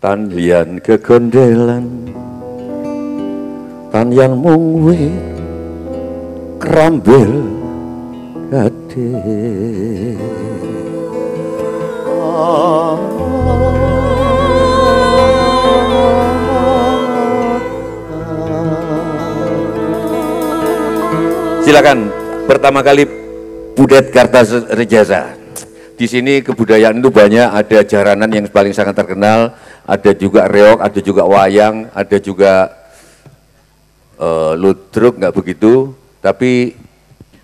tan lian kegondelan, tan yang mungwit kerambil gade. Silakan, pertama kali Budet Kartasejasa. Di sini kebudayaan itu banyak, ada jaranan yang paling sangat terkenal, ada juga reog, ada juga wayang, ada juga ludruk, nggak begitu, tapi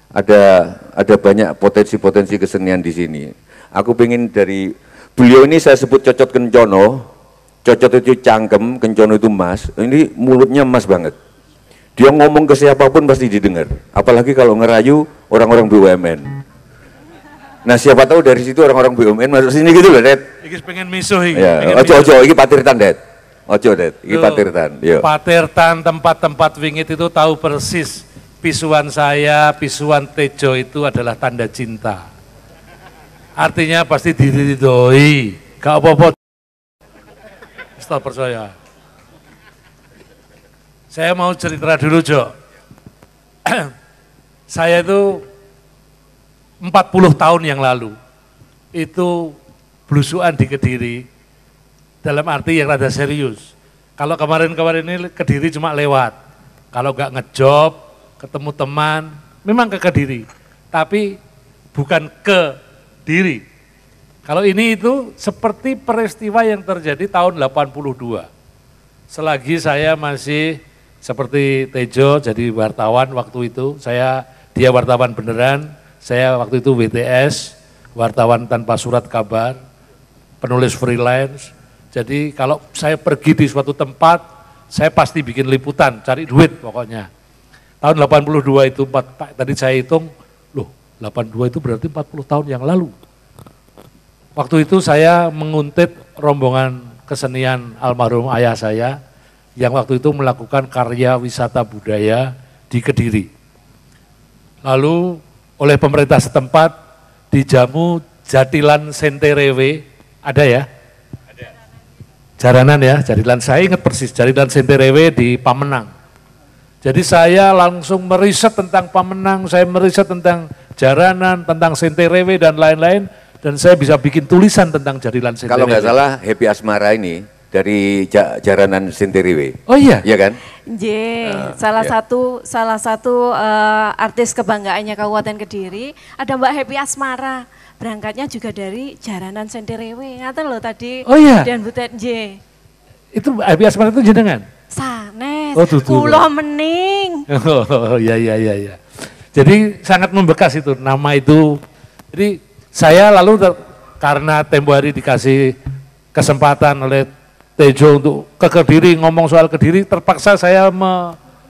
ada banyak potensi-potensi kesenian di sini. Aku pengen dari beliau ini saya sebut Cocot Kencono. Cocot itu cangkem, Kencono itu mas. Ini mulutnya emas banget. Dia ngomong ke siapapun pasti didengar. Apalagi kalau ngerayu orang-orang BUMN. Nah siapa tahu dari situ orang-orang BUMN masuk sini gitu loh, Det. Iki pengen misuh iki. Ya, ojo, iki patirtan, Det. Ojo, Det. Iki patirtan. Yo. Patirtan tempat-tempat wingit itu tahu persis. Pisuan saya, pisuan Tejo itu adalah tanda cinta. Artinya pasti diridhoi. Gak apa-apa. Setelah percaya. Saya mau cerita dulu, Jo. Saya itu 40 tahun yang lalu, itu blusukan di Kediri, dalam arti yang rada serius. Kalau kemarin-kemarin ini Kediri cuma lewat, kalau nggak ngejob, ketemu teman, memang ke Kediri, tapi bukan ke diri. Kalau ini itu seperti peristiwa yang terjadi tahun 82. Selagi saya masih seperti Tejo jadi wartawan waktu itu, dia wartawan beneran, saya waktu itu WTS, wartawan tanpa surat kabar, penulis freelance. Jadi kalau saya pergi di suatu tempat, saya pasti bikin liputan, cari duit pokoknya. Tahun 82 itu, tadi saya hitung, loh 82 itu berarti 40 tahun yang lalu. Waktu itu saya menguntit rombongan kesenian almarhum ayah saya, yang waktu itu melakukan karya wisata budaya di Kediri. Lalu oleh pemerintah setempat dijamu Jatilan Senterewe, ada ya? Ada. Jaranan ya, Jatilan, saya ingat persis, Jatilan Senterewe di Pamenang. Jadi saya langsung meriset tentang Pamenang, saya meriset tentang jaranan, tentang Senterewe dan lain-lain, dan saya bisa bikin tulisan tentang Jatilan Senterewe. Kalau nggak salah Happy Asmara ini dari jaranan Senterewe. Oh iya? Iya kan? Salah satu artis kebanggaannya Kabupaten Kediri, ada Mbak Happy Asmara. Berangkatnya juga dari jaranan Senterewe. Ngaten loh tadi. Oh iya? Dan Butet J. Itu Happy Asmara itu jenengan? Sanes, kulo mening. Oh iya. Jadi sangat membekas itu, nama itu. Jadi saya lalu karena tempo hari dikasih kesempatan oleh Tejo untuk ke Kediri, ngomong soal Kediri, terpaksa saya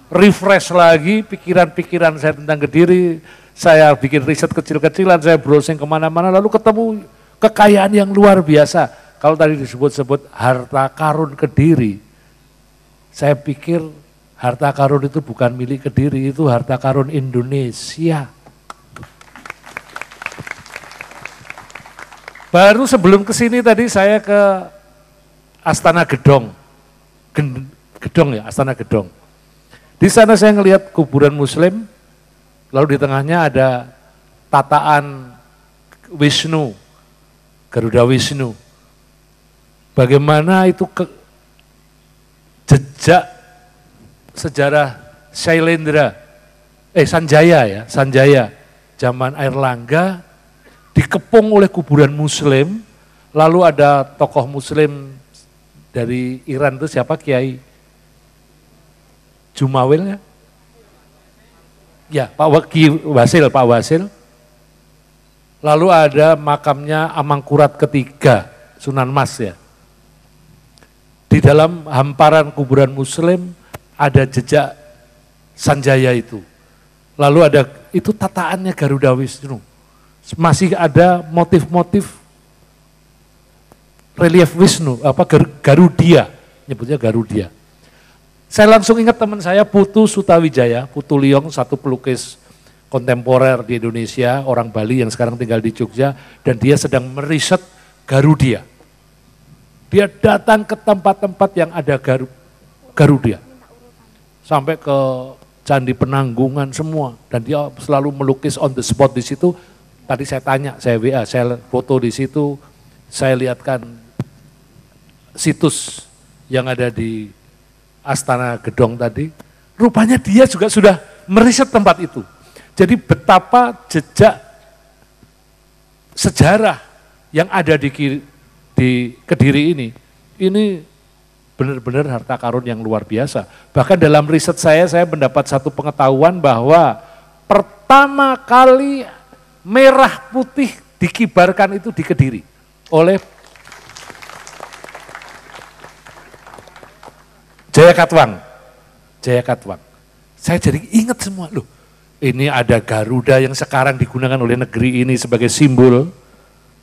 refresh lagi pikiran-pikiran saya tentang Kediri. Saya bikin riset kecil-kecilan, saya browsing kemana-mana, lalu ketemu kekayaan yang luar biasa. Kalau tadi disebut-sebut harta karun Kediri, saya pikir harta karun itu bukan milik Kediri, itu harta karun Indonesia. Baru sebelum kesini tadi saya ke Astana Gedong, Astana Gedong. Di sana saya ngelihat kuburan Muslim, lalu di tengahnya ada tataan Wisnu, Garuda Wisnu. Bagaimana itu jejak sejarah Sanjaya, zaman Airlangga, dikepung oleh kuburan Muslim, lalu ada tokoh Muslim dari Iran itu siapa, Kiai Jumawil ya? Ya, Pak Wasil. Lalu ada makamnya Amangkurat ketiga, Sunan Mas ya. Di dalam hamparan kuburan Muslim ada jejak Sanjaya itu. Lalu ada, itu tataannya Garuda Wisnu. Masih ada motif-motif relief Wisnu, Garudia, nyebutnya Garudia. Saya langsung ingat teman saya Putu Sutawijaya, Putu Liong, satu pelukis kontemporer di Indonesia, orang Bali yang sekarang tinggal di Jogja, dan dia sedang meriset Garudia. Dia datang ke tempat-tempat yang ada Garuda. Sampai ke Candi Penanggungan semua. Dan dia selalu melukis on the spot di situ. Tadi saya tanya, saya WA, saya foto di situ. Saya lihatkan situs yang ada di Astana Gedong tadi. Rupanya dia juga sudah meriset tempat itu. Jadi betapa jejak sejarah yang ada di Kediri ini benar-benar harta karun yang luar biasa. Bahkan dalam riset saya mendapat satu pengetahuan bahwa pertama kali merah putih dikibarkan itu di Kediri oleh Jaya Katwang. Saya jadi ingat semua, loh ini ada Garuda yang sekarang digunakan oleh negeri ini sebagai simbol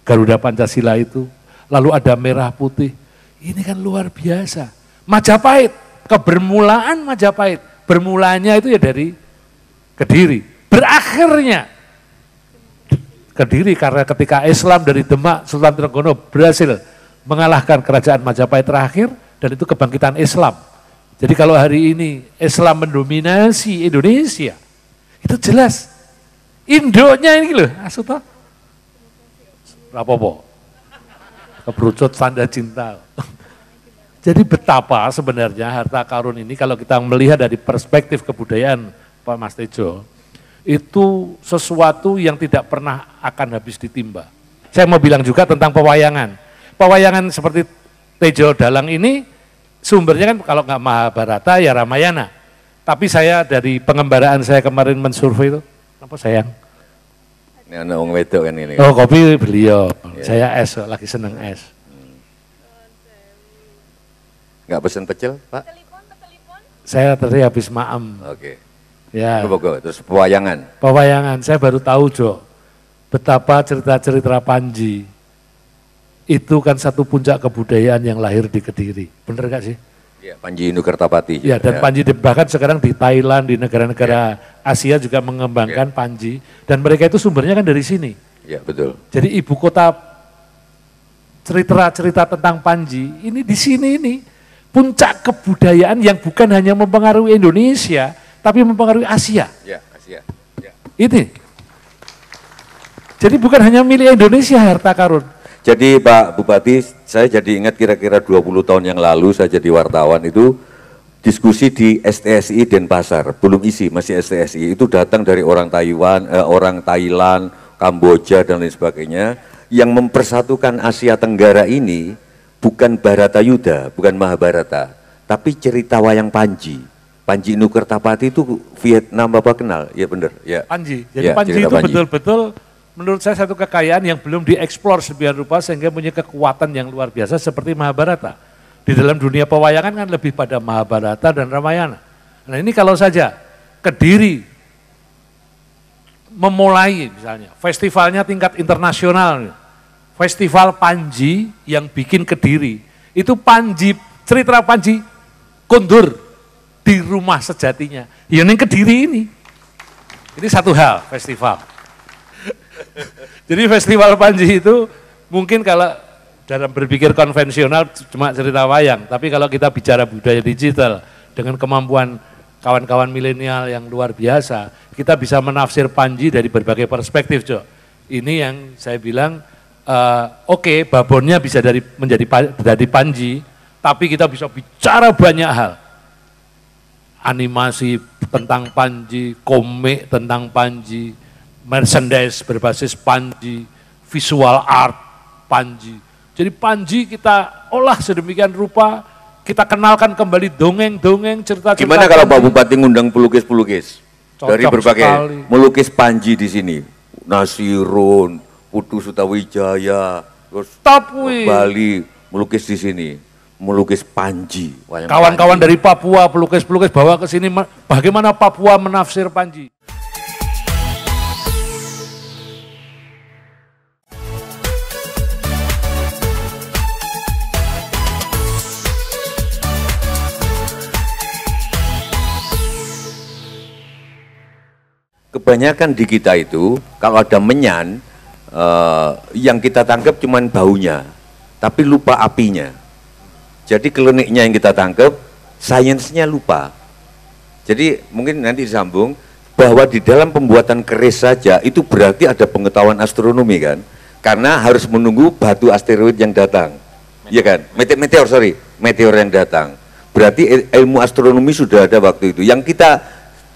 Garuda Pancasila itu. Lalu ada merah putih, ini kan luar biasa. Majapahit, kebermulaan Majapahit, bermulanya itu ya dari Kediri. Berakhirnya Kediri karena ketika Islam dari Demak, Sultan Trenggono berhasil mengalahkan kerajaan Majapahit terakhir dan itu kebangkitan Islam. Jadi kalau hari ini Islam mendominasi Indonesia, itu jelas Indonya ini loh, asuta. Rapopo. Keberucut tanda cinta. Jadi betapa sebenarnya harta karun ini kalau kita melihat dari perspektif kebudayaan Pak Mas Tejo, itu sesuatu yang tidak pernah akan habis ditimba. Saya mau bilang juga tentang pewayangan. Pewayangan seperti Tejo Dalang ini sumbernya kan kalau nggak Mahabharata ya Ramayana. Tapi saya dari pengembaraan saya kemarin mensurvei itu, apa sayang? Ini anak wong wedok kan ini. Oh kopi beliau, saya es, lagi seneng es. Nggak pesen pecel, Pak? Saya tadi habis maem. Oke. Ya. Terus pewayangan. Pewayangan, saya baru tahu Jo, betapa cerita-cerita Panji itu kan satu puncak kebudayaan yang lahir di Kediri. Bener gak sih? Ya, Panji Nukertapati. Ya, dan Panji bahkan sekarang di Thailand, di negara-negara Asia juga mengembangkan Panji. Dan mereka itu sumbernya kan dari sini. Ya, betul. Jadi ibu kota cerita-cerita tentang Panji, ini di sini ini. Puncak kebudayaan yang bukan hanya mempengaruhi Indonesia, tapi mempengaruhi Asia. Ya, Asia. Ya. Ini. Jadi bukan hanya milik Indonesia harta karun. Jadi Pak Bupati, saya jadi ingat kira-kira 20 tahun yang lalu saya jadi wartawan itu diskusi di STSI Denpasar, belum isi, masih STSI, itu datang dari orang Taiwan, orang Thailand, Kamboja dan lain sebagainya, yang mempersatukan Asia Tenggara ini bukan Bharatayuda, bukan Mahabharata, tapi cerita wayang Panji. Panji Nukertapati itu Vietnam Bapak kenal, ya benar. Ya. Panji, jadi ya, Panji itu betul-betul menurut saya satu kekayaan yang belum dieksplor sebiar rupa sehingga punya kekuatan yang luar biasa seperti Mahabharata. Di dalam dunia pewayangan kan lebih pada Mahabharata dan Ramayana. Nah ini kalau saja Kediri memulai misalnya festivalnya tingkat internasional, Festival Panji yang bikin Kediri, itu Panji, cerita Panji kondur di rumah sejatinya. Ya ini Kediri ini. Ini satu hal festival. Jadi festival Panji itu mungkin kalau dalam berpikir konvensional cuma cerita wayang, tapi kalau kita bicara budaya digital dengan kemampuan kawan-kawan milenial yang luar biasa, kita bisa menafsir Panji dari berbagai perspektif, Jo. Ini yang saya bilang, oke, babonnya bisa dari Panji, tapi kita bisa bicara banyak hal. Animasi tentang Panji, komik tentang Panji, merchandise berbasis Panji, visual art Panji. Jadi Panji kita olah sedemikian rupa, kita kenalkan kembali dongeng-dongeng, cerita-cerita. Gimana kalau Pak Bupati ngundang pelukis-pelukis dari berbagai sekali. melukis Panji di sini, Nasirun, Putu Sutawijaya, terus Bali melukis di sini, melukis Panji. Kawan-kawan dari Papua pelukis-pelukis bawa ke sini, bagaimana Papua menafsir Panji. Kebanyakan di kita itu, kalau ada menyan, yang kita tangkap cuman baunya, tapi lupa apinya. Jadi kliniknya yang kita tangkap, sainsnya lupa. Jadi mungkin nanti disambung bahwa di dalam pembuatan keris saja itu berarti ada pengetahuan astronomi kan, karena harus menunggu batu asteroid yang datang, iya kan? Meteor yang datang. Berarti ilmu astronomi sudah ada waktu itu. Yang kita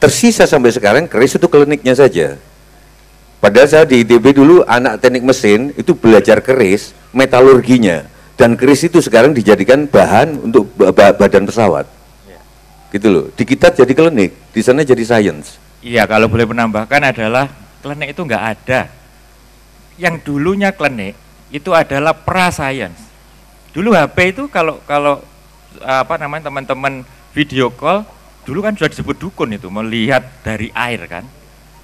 tersisa sampai sekarang keris itu kliniknya saja. Padahal saya di ITB dulu anak teknik mesin itu belajar keris, metalurginya, dan keris itu sekarang dijadikan bahan untuk badan pesawat. Gitu loh. Di kita jadi klinik, di sana jadi sains. Iya, kalau boleh menambahkan adalah klinik itu nggak ada. Yang dulunya klinik itu adalah pra-science. Dulu HP itu kalau apa namanya teman-teman video call, dulu kan sudah disebut dukun itu, melihat dari air kan.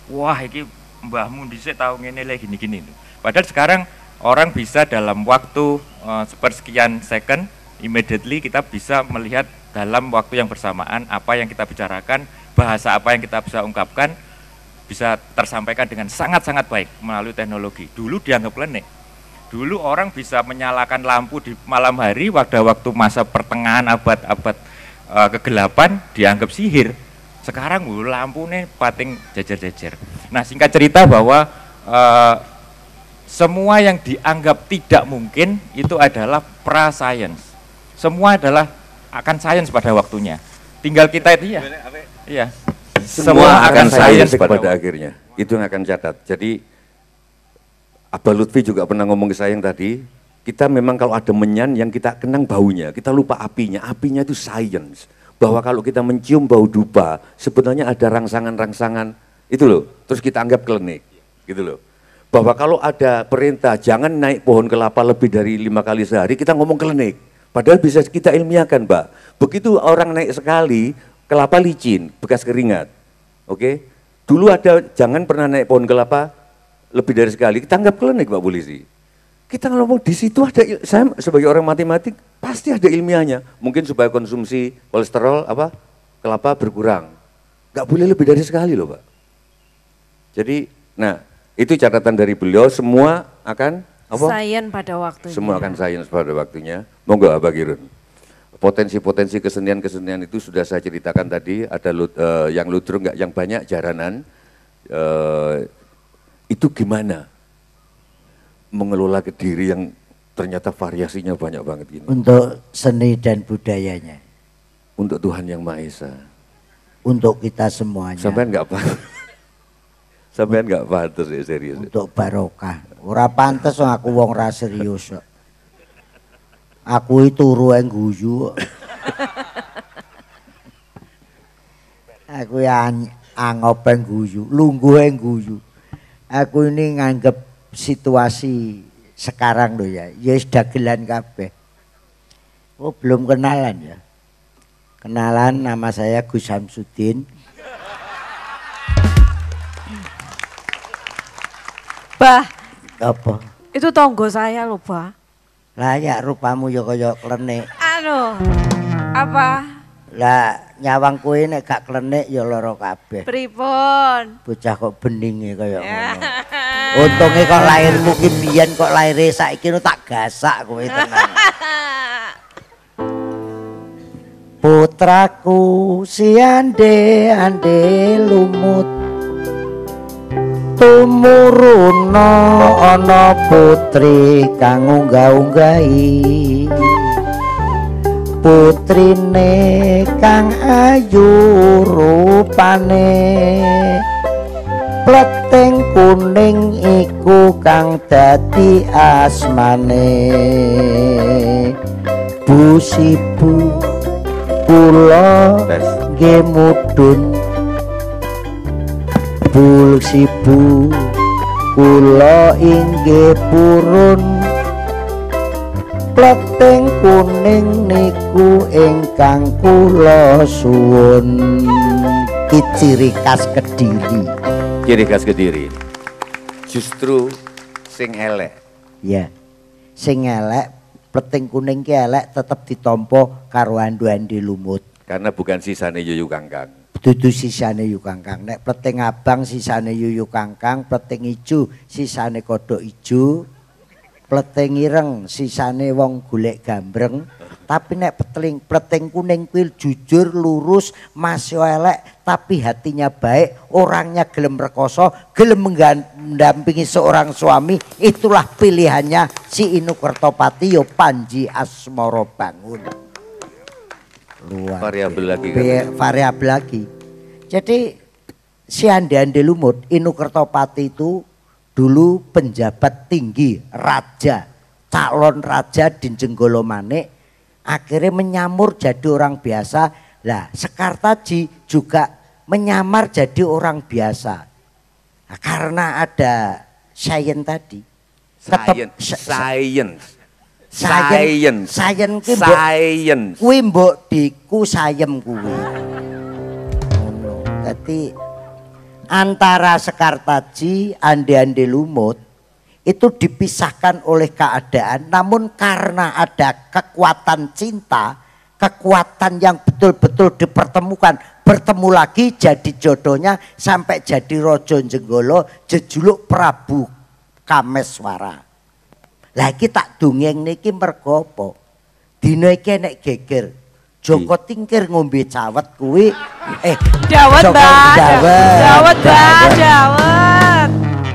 Wah, ini mbahmu dhisik tahu ngene lagi gini-gini itu. Padahal sekarang orang bisa dalam waktu sepersekian second, immediately kita bisa melihat dalam waktu yang bersamaan apa yang kita bicarakan, bahasa apa yang kita bisa ungkapkan, bisa tersampaikan dengan sangat-sangat baik melalui teknologi. Dulu dianggap klinik. Dulu orang bisa menyalakan lampu di malam hari pada waktu masa pertengahan abad kegelapan dianggap sihir. Sekarang lampu nih pating jejer-jejer. Nah, singkat cerita bahwa semua yang dianggap tidak mungkin itu adalah pra-science. Semua adalah akan science pada waktunya. Tinggal kita itu ya. Iya. Semua akan science pada akhirnya. Itu yang akan catat. Jadi Abah Lutfi juga pernah ngomong ke saya yang tadi, kita memang kalau ada menyan yang kita kenang baunya, kita lupa apinya. Apinya itu science. Bahwa kalau kita mencium bau dupa, sebenarnya ada rangsangan-rangsangan, itu loh, terus kita anggap klinik, gitu loh. Bahwa kalau ada perintah, jangan naik pohon kelapa lebih dari 5 kali sehari, kita ngomong klinik. Padahal bisa kita ilmiahkan, Mbak. Begitu orang naik sekali, kelapa licin, bekas keringat. Oke? Dulu ada, jangan pernah naik pohon kelapa lebih dari sekali, kita anggap klinik, Pak Polisi. Kita ngomong di situ ada, saya sebagai orang matematik pasti ada ilmiahnya. Mungkin supaya konsumsi kolesterol kelapa berkurang. Nggak boleh lebih dari sekali loh, Pak. Jadi, nah itu catatan dari beliau. Semua akan sains pada waktunya. Semua akan sains pada waktunya. Monggo Abah Kirun. Potensi-potensi kesenian-kesenian itu sudah saya ceritakan tadi. Ada yang ludruk, nggak yang banyak jaranan. Itu gimana? Mengelola Kediri yang ternyata variasinya banyak banget gini. Untuk seni dan budayanya. Untuk Tuhan Yang Maha Esa. Untuk kita semuanya. Sampean nggak apa? Sampean nggak pantes ya, serius. Untuk barokah. Ora pantes aku wong ra serius. Aku itu turu yang guyu. Aku yang angop yang guyu, lungguh yang guyu. Aku ini nganggep situasi sekarang loh ya, yes dagelan kabeh. Oh belum kenalan ya. Kenalan, nama saya Gus Samsudin. Bah. Apa? Itu tonggo saya loh, Bah. Layak rupamu ya kaya klenik. Apa? Lah nyawang kowe nek gak klenik ya lara kabeh. Pripun? Bocah kok beninge kaya ngono. Untunge kok lahirmu ki biyen kok lahire saiki tak gasak kowe tenan. Putraku si ande lumut tumuruna ana putri kang unggah-unggahi putrine kang ayu rupane pleteng kuning iku kang dadi asmane Bu Sibu kula nggih mudhun Bu Sibu kula inggih purun pleteng kuning niku ingkang kula suwun ciri khas Kediri. Ciri khas Kediri. Justru sing elek. Ya. Sing elek pleteng kuning ki elek tetep ditampa karo andu-andi lumut. Karena bukan sisane yuyu kangkang. Dudu sisane yuyu kangkang. Nek pleteng abang sisane yuyu kangkang, pleteng ijo sisane kodhok ijo. Pleteng ireng sisane wong golek gambreng, Tapi nek pleting kuning kuwi jujur, lurus, masih elek, tapi hatinya baik, orangnya gelem rekoso, gelem mendampingi seorang suami, itulah pilihannya si Inu Kertopati yo Panji Asmoro Bangun. Luar variabel lagi variabel lagi. Jadi si Ande Lumut Inu Kertopati itu dulu penjabat tinggi raja, calon raja di Jenggolo Manik, akhirnya menyamur jadi orang biasa. Lah Sekartaji juga menyamar jadi orang biasa. Nah, karena ada sains tadi. Sains kuwi mbok diku sayem kuwi. Ngono. Dadi antara Sekartaji, Ande Lumut itu dipisahkan oleh keadaan, namun karena ada kekuatan cinta, kekuatan yang betul-betul dipertemukan, bertemu lagi jadi jodohnya sampai jadi Rojo Jenggolo, jejuluk Prabu Kameswara. Lagi tak dongeng niki mergo apa? Dina iki nek geger Joko Tingkir ngombe cawet kuwi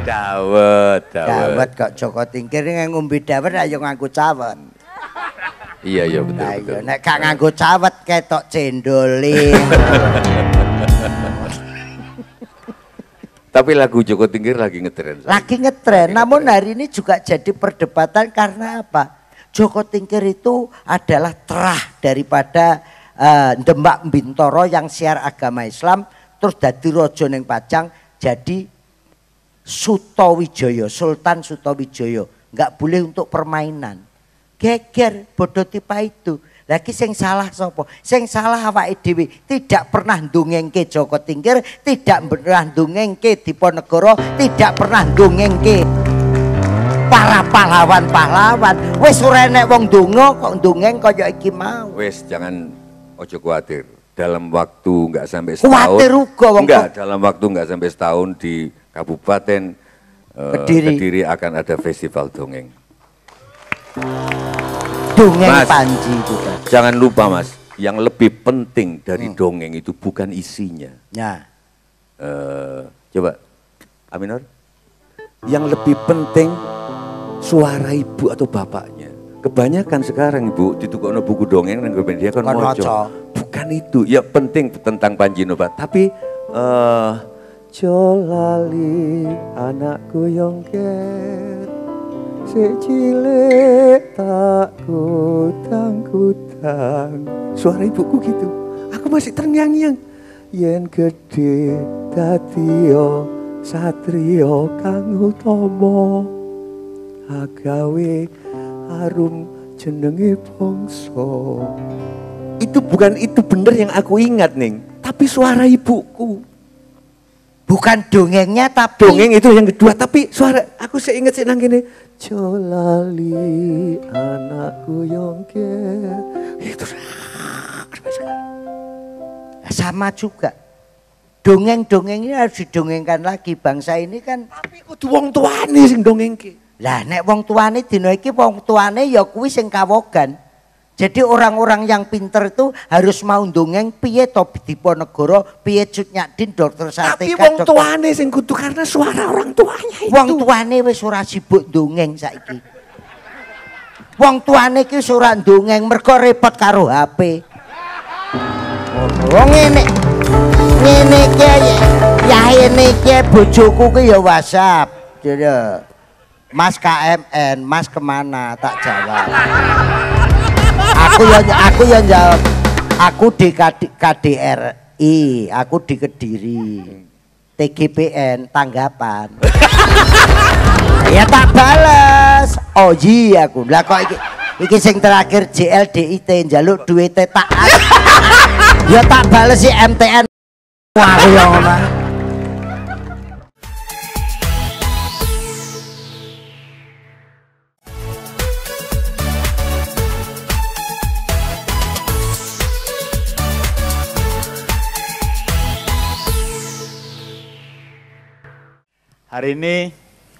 Dawet. Dawet kok Joko Tingkir ngombe dawet ayo nganggo cawet. Iya betul. Nek gak nganggo cawet ketok cendole. Tapi lagu Joko Tingkir lagi ngetren. Namun hari ini juga jadi perdebatan karena apa? Joko Tingkir itu adalah terah daripada Demak Bintoro yang siar agama Islam, terus dadi raja ning Pajang, jadi Sutowijoyo, Sultan Sutowijoyo. Enggak boleh untuk permainan. Geger bodoh tipa itu. Lagi sing salah sapa? Sing salah awake dhewe. Tidak pernah ndongengke Joko Tingkir, tidak pernah ndongengke Diponegoro, tidak pernah ndongengke para pahlawan-pahlawan. Wis ora enek wong donga kok ndongeng kaya iki mau. Wis jangan ojo kuatir. Dalam waktu enggak sampai setahun. Kuatir uga wong. Enggak, dalam waktu enggak sampai setahun di Kabupaten Kediri akan ada festival dongeng. Dongeng Mas, Panji itu kan. Jangan lupa Mas, yang lebih penting dari dongeng itu bukan isinya. Ya. Coba, Aminor. Yang lebih penting suara ibu atau bapaknya. Kebanyakan sekarang ibu ditukokno buku dongeng nang dia kan moco. Bukan itu. Ya penting tentang Panji Noba, tapi Jolali anakku yongker. Sik cilik tak kutang-kutang. Suara ibuku gitu. Aku masih terngiang-ngiang. Yen gede dadiyo satrio kang utama. Agawe harum jenenge bangsa. Itu bukan itu bener yang aku ingat, Ning. Tapi suara ibuku. Bukan dongengnya tapi dongeng itu yang kedua, tapi suara aku seingat sih nang kene Jolali anakku yongker. Itu sama juga. Dongeng-dongeng ini harus didongengkan lagi, bangsa ini kan. Tapi kudu wong tuane sing dongengke. Lah nek wong tuane dina iki wong tuane ya kuwi sing kawogan. Jadi orang-orang yang pinter itu harus mau dongeng piye to Diponegoro, piye Cut Nyadin, Dokter Sartika. Tapi wong tuane sing kudu karena suara orang tuanya itu. Wong tuane wis ora sibuk dongeng saiki. Wong tuane iki ora dongeng mergo repot karo HP. Wong ngene iki ya ngene iki bojoku ki ya WhatsApp. Jadi Mas KMN, Mas kemana? Tak jawab. Aku yang jawab. Aku di KDRI, aku di Kediri. TGPN tanggapan. Ya tak balas. Oh iya aku. Lah kok iki sing terakhir JLDIT njaluk duwite tak. Ya tak balas si MTN. Wah aku yang ngono. Hari ini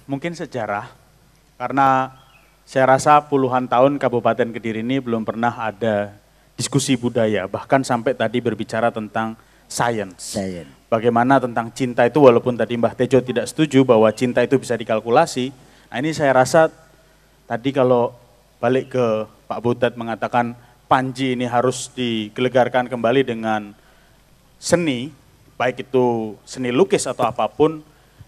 mungkin sejarah karena Saya rasa puluhan tahun Kabupaten Kediri ini belum pernah ada diskusi budaya, bahkan sampai tadi berbicara tentang sains. Bagaimana tentang cinta itu, walaupun tadi Mbah Tejo tidak setuju bahwa cinta itu bisa dikalkulasi. Nah ini saya rasa tadi kalau balik ke Pak Butet mengatakan Panji ini harus digelegarkan kembali dengan seni, baik itu seni lukis atau apapun,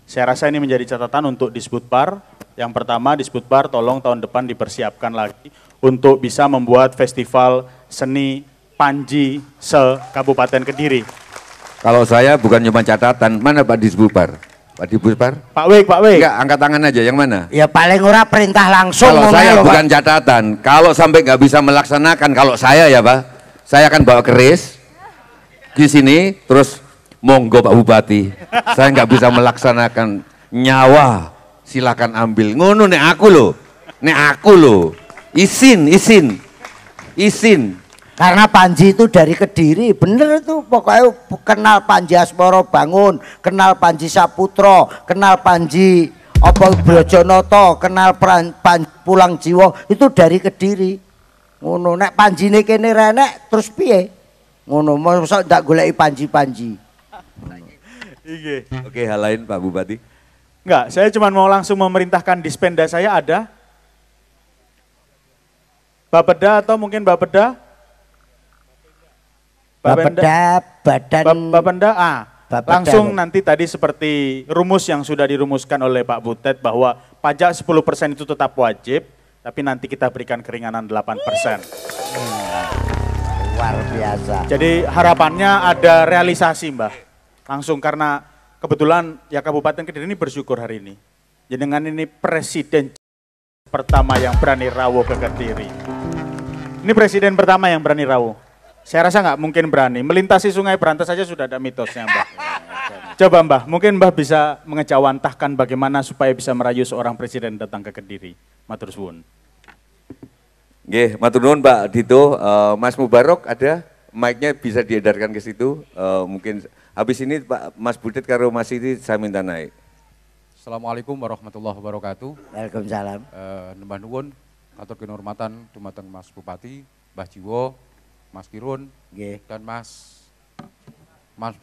saya rasa ini menjadi catatan untuk Disbudpar. Yang pertama, Disbudpar tolong tahun depan dipersiapkan lagi untuk bisa membuat festival seni Panji se-Kabupaten Kediri. Kalau saya bukan cuma catatan, mana Pak Disbudpar? Pak Disbudpar? Pak Wik. Enggak, angkat tangan aja, yang mana? Ya paling ora perintah langsung. Kalau saya bukan catatan, kalau sampai nggak bisa melaksanakan, kalau saya ya Pak, saya akan bawa keris di sini, terus monggo Pak Bupati, saya nggak bisa melaksanakan, nyawa silakan ambil. Ngono nek aku loh, izin. Karena Panji itu dari Kediri, bener itu, pokoknya kenal Panji Asmoro Bangun, kenal Panji Saputro, kenal Panji Brojonoto, kenal Pulang Jiwo, itu dari Kediri. Ngono nek Panjine kene renek terus piye? Ngono mosok ndak goleki Panji. Oke, hal lain Pak Bupati. Enggak, saya cuma mau langsung memerintahkan Dispenda saya ada. Bapeda atau mungkin Bapeda? Bapeda, Bapenda, Bapeda. Langsung nanti tadi seperti rumus yang sudah dirumuskan oleh Pak Butet bahwa pajak 10% itu tetap wajib, tapi nanti kita berikan keringanan 8%. Luar biasa. Jadi harapannya ada realisasi Mbah. Langsung karena kebetulan ya Kabupaten Kediri ini bersyukur hari ini. Jenengan ini presiden pertama yang berani rawuh ke Kediri. Ini presiden pertama yang berani rawuh. Saya rasa nggak mungkin berani. Melintasi Sungai Berantas saja sudah ada mitosnya Mbah. Coba Mbah, mungkin Mbah bisa mengejawantahkan bagaimana supaya bisa merayu seorang presiden datang ke Kediri. Matur suwun. Nggih, matur nuwun Pak Dito. Mas Mubarok ada, mic-nya bisa diedarkan ke situ. Mungkin habis ini Pak Mas Budet karo Mas Siti saya minta naik. Assalamualaikum warahmatullahi wabarakatuh. Waalaikumsalam. Nembah nuwun, atur kinurmatan dumateng Mas Bupati, Mbah Jiwo, Mas Kirun, dan Mas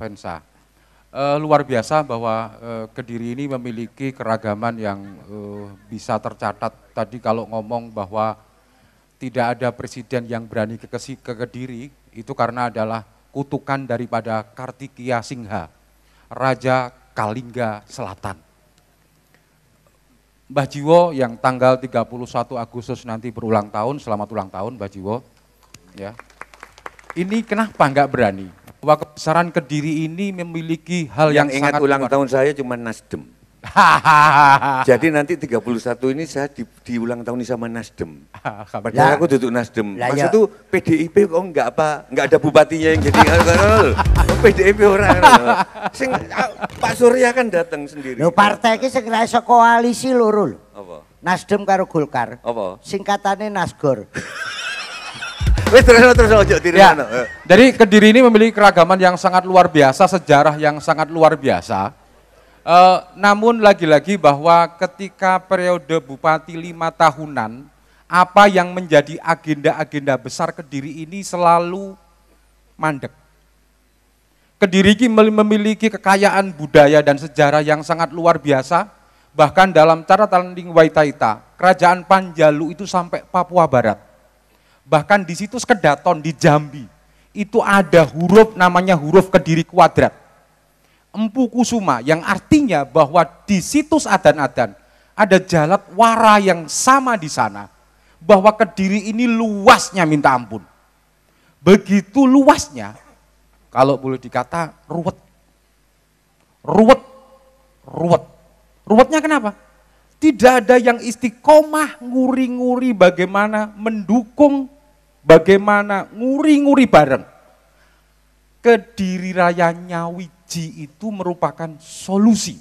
Pensa. Luar biasa bahwa Kediri ini memiliki keragaman yang bisa tercatat. Tadi kalau ngomong bahwa tidak ada presiden yang berani ke Kediri, itu karena adalah kutukan daripada Kartikeya Singha, Raja Kalingga Selatan. Mbah Jiwo yang tanggal 31 Agustus nanti berulang tahun, selamat ulang tahun Mbah Jiwo. Ya. Ini kenapa enggak berani? Bahwa kebesaran Kediri ini memiliki hal yang ingat sangat ulang tahun saya cuma Nasdem. Jadi nanti 31 ini saya di ulang tahun sama Nasdem. Padahal aku duduk Nasdem. Masa itu PDIP kok enggak ada bupatinya yang jadi PDIP orang. Sing Pak Surya kan datang sendiri. Lho partai iki sing ra iso koalisi loro lho. Apa? Nasdem karo Golkar. Apa? Singkatane Nasgor. Wis terus ojo dirimono. Jadi Kediri ini memiliki keragaman yang sangat luar biasa, sejarah yang sangat luar biasa. Namun lagi-lagi bahwa ketika periode Bupati 5 tahunan, apa yang menjadi agenda-agenda besar Kediri ini selalu mandek. Kediri ini memiliki kekayaan budaya dan sejarah yang sangat luar biasa. Bahkan dalam catatan Ling Waitaita, kerajaan Panjalu itu sampai Papua Barat. Bahkan di situs Kedaton di Jambi, itu ada huruf namanya huruf Kediri kuadrat. Empu Kusuma yang artinya bahwa di situs Adan-Adan ada jalat wara yang sama di sana. Bahwa Kediri ini luasnya minta ampun. Begitu luasnya, kalau boleh dikata ruwet. Ruwetnya kenapa? Tidak ada yang istiqomah nguri-nguri bagaimana mendukung, bagaimana nguri-nguri bareng. Kediri Raya Nyawiji itu merupakan solusi.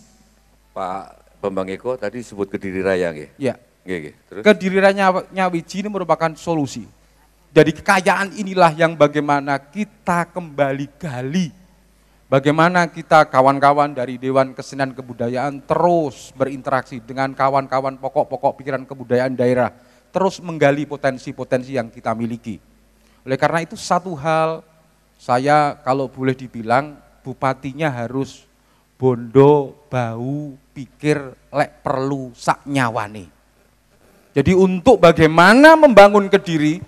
Pak Bambang Eko tadi sebut Kediri Raya nggih. Ya. Nggih. Terus Kediri Raya Nyawiji ini merupakan solusi. Jadi kekayaan inilah yang bagaimana kita kembali gali. Bagaimana kita kawan-kawan dari Dewan Kesenian Kebudayaan terus berinteraksi dengan kawan-kawan pokok-pokok pikiran kebudayaan daerah terus menggali potensi-potensi yang kita miliki. Oleh karena itu satu hal, saya kalau boleh dibilang bupatinya harus bondo, bau, pikir, lek perlu sak nyawane. Jadi untuk bagaimana membangun Kediri,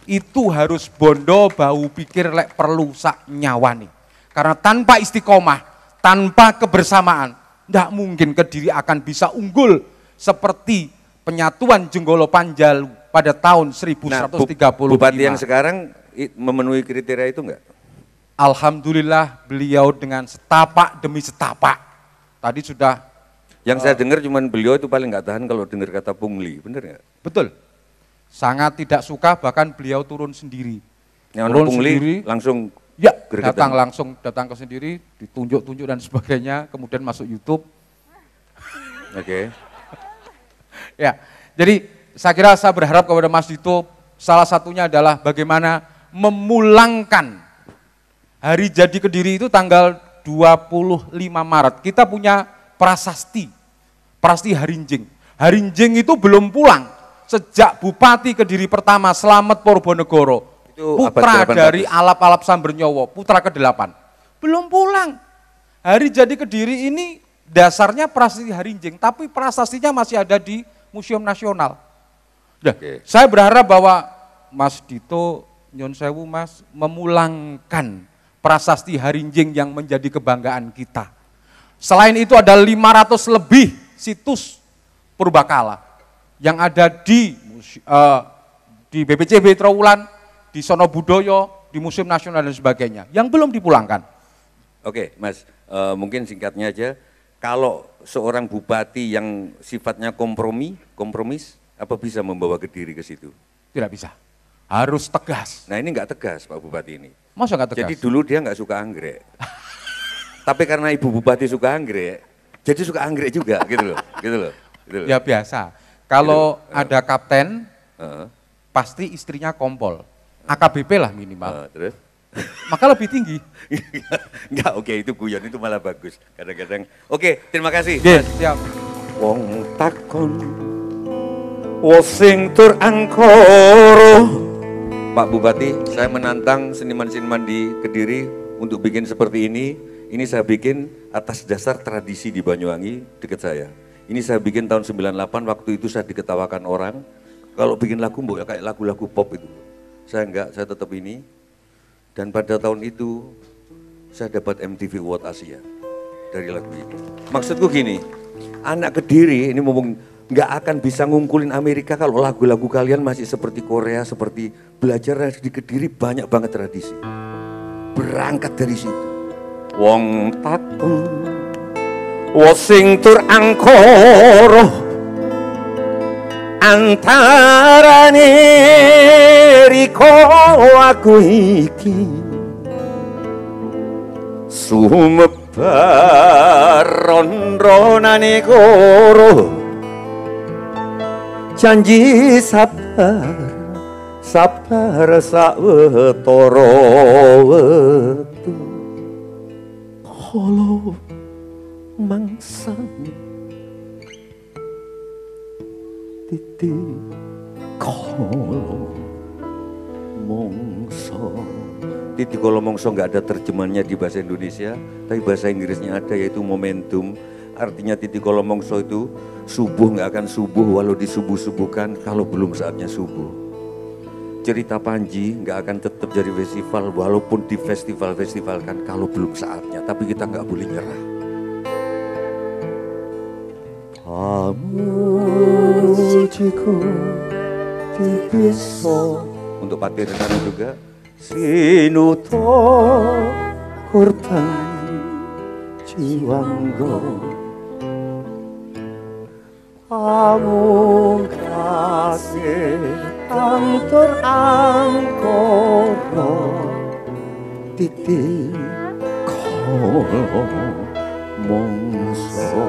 itu harus bondo, bau, pikir, lek perlu sak nyawane. Karena tanpa istiqomah, tanpa kebersamaan, tidak mungkin Kediri akan bisa unggul seperti penyatuan Jenggolo Panjalu pada tahun 1135. Bupati yang sekarang memenuhi kriteria itu enggak? Alhamdulillah beliau dengan setapak demi setapak. Tadi sudah. Yang saya dengar cuman beliau itu paling nggak tahan kalau dengar kata pungli, bener nggak? Betul. Sangat tidak suka, bahkan beliau turun sendiri. Yang turun pungli sendiri, langsung ya datang ke sendiri, ditunjuk-tunjuk dan sebagainya, kemudian masuk YouTube. Oke. Ya, jadi saya berharap kepada Mas Dito, salah satunya adalah bagaimana memulangkan hari jadi Kediri itu tanggal 25 Maret. Kita punya prasasti Harinjing. Harinjing itu belum pulang sejak Bupati Kediri pertama Slamet Porbonego, putra dari Alap-Alap Sambernyowo, putra ke-8. Belum pulang. Hari jadi Kediri ini dasarnya prasasti Harinjing, tapi prasastinya masih ada di Museum Nasional. Nah, saya berharap bahwa Mas Dito, Nyon Sewu Mas, memulangkan prasasti Harinjing yang menjadi kebanggaan kita. Selain itu ada 500 lebih situs purbakala yang ada di BPCB Trowulan, di Sono Budoyo, di Museum Nasional dan sebagainya, yang belum dipulangkan. Oke, Mas, mungkin singkatnya aja, kalau seorang bupati yang sifatnya kompromis, apa bisa membawa Kediri ke situ? Tidak bisa, harus tegas. Nah ini nggak tegas Pak Bupati ini. Masa nggak tegas? Jadi dulu dia nggak suka anggrek. Tapi karena Ibu Bupati suka anggrek, jadi suka anggrek juga gitu loh. Ya biasa. Kalau ada kapten, pasti istrinya kompol. AKBP lah minimal. Terus? Maka lebih tinggi. Enggak, oke, itu guyon, itu malah bagus. Kadang-kadang. Oke, terima kasih. Siap. Wong takon, wosing tur angkoro. Pak Bupati, saya menantang seniman-seniman di Kediri untuk bikin seperti ini. Ini saya bikin atas dasar tradisi di Banyuwangi dekat saya. Ini saya bikin tahun 98, waktu itu saya diketawakan orang. Kalau bikin lagu mbok ya kayak lagu-lagu pop itu. Saya enggak, saya tetap ini. Dan pada tahun itu saya dapat MTV Award Asia dari lagu ini. Maksudku gini, anak Kediri ini ngomong nggak akan bisa ngungkulin Amerika kalau lagu-lagu kalian masih seperti Korea, seperti belajar di Kediri banyak banget tradisi. Berangkat dari situ. Wong takon, wosing tur angkoro, antarane riko aku iki, sumebar ron-ronane koro, janji sabar sawetara wektu. Holo mangsan titi kolo mongso. Titi kolo mongso nggak ada terjemahannya di bahasa Indonesia, tapi bahasa Inggrisnya ada, yaitu momentum. Artinya titi kolo mongso itu subuh nggak akan subuh walau disubuh-subuhkan kalau belum saatnya subuh. Cerita Panji nggak akan tetap jadi festival walaupun di festival-festivalkan kalau belum saatnya, tapi kita nggak boleh nyerah. Pamujiku tipiso untuk Pati Renana juga. Sinuto korban jiwanggo pamungkase antur angkoro titik kolo mongso.